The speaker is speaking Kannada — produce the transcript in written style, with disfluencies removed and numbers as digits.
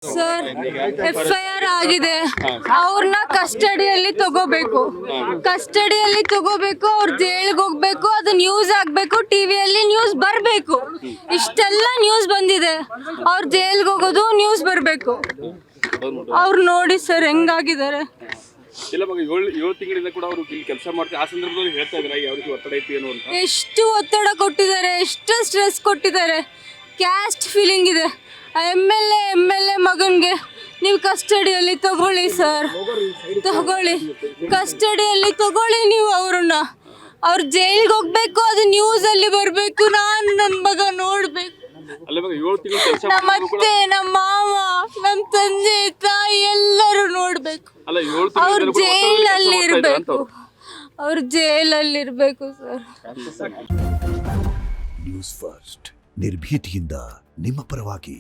ಸರ್ FIR ಆಗಿದೆ, ಅವ್ರನ್ನ ಕಸ್ಟಡಿಯಲ್ಲಿ ತಗೋಬೇಕು, ಅವ್ರು ಜೈಲ್ಗೆ ಹೋಗ್ಬೇಕು, ಅದು ನ್ಯೂಸ್ ಆಗ್ಬೇಕು, ಟಿವಿಯಲ್ಲಿ ನ್ಯೂಸ್ ಬರ್ಬೇಕು. ಇಷ್ಟೆಲ್ಲ ನ್ಯೂಸ್ ಬಂದಿದೆ, ಅವ್ರು ಜೈಲ್ಗೆ ಹೋಗೋದು ನ್ಯೂಸ್ ಬರ್ಬೇಕು. ಅವ್ರು ನೋಡಿ ಸರ್ ಹೆಂಗಾಗಿದ್ದಾರೆ. ಇಲ್ಲ ಮಗ 7 ತಿಂಗಳಿಂದ ಕೂಡ ಅವರು ಇಲ್ಲಿ ಕೆಲಸ ಮಾಡ್ತಾರೆ. ಆ ಸಂದರ್ಭದಲ್ಲಿ ಹೇಳ್ತಾ ಇದ್ದಾರೆ ಯಾವ ರೀತಿ ಒತ್ತಡ ಇತ್ತು ಏನು ಅಂತ. ಎಷ್ಟು ಒತ್ತಡ ಕೊಟ್ಟಿದ್ದಾರೆ, ಎಷ್ಟು ಸ್ಟ್ರೆಸ್ ಕೊಟ್ಟಿದ್ದಾರೆ. ಕ್ಯಾಸ್ಟ್ ಫೀಲಿಂಗ್ ಇದೆ. MLA ಮಗನ್ಗೆ ನೀವು ಕಸ್ಟಡಿಯಲ್ಲಿ ತಗೊಳ್ಳಿ ಸರ್, ತಗೊಳ್ಳಿ, ಕಸ್ಟಡಿಯಲ್ಲಿ ತಗೊಳ್ಳಿ ನೀವು ಅವ್ರನ್ನ. ಅವ್ರು ಜೈಲ್ಗೆ ಹೋಗ್ಬೇಕು, ಅದು ನ್ಯೂಸ್ ಅಲ್ಲಿ ಬರ್ಬೇಕು, ನಾನು ನನ್ನ ಮಗ ನೋಡ್ಬೇಕು. ನಮ್ಮ ಅತ್ತೆ, ನಮ್ಮ ಮಾವ, ನಮ್ಮ ತಂದೆ ತಾಯಿ ಎಲ್ಲರೂ ನೋಡ್ಬೇಕು. ಅವ್ರು ಜೈಲಲ್ಲಿ ಇರ್ಬೇಕು, ಅವ್ರು ಜೈಲಲ್ಲಿ ಇರ್ಬೇಕು ಸರ್. ನ್ಯೂಸ್ ಫಸ್ಟ್ ನಿರ್ಭೀತಿಯಿಂದ ನಿಮ್ಮ ಪರವಾಗಿ.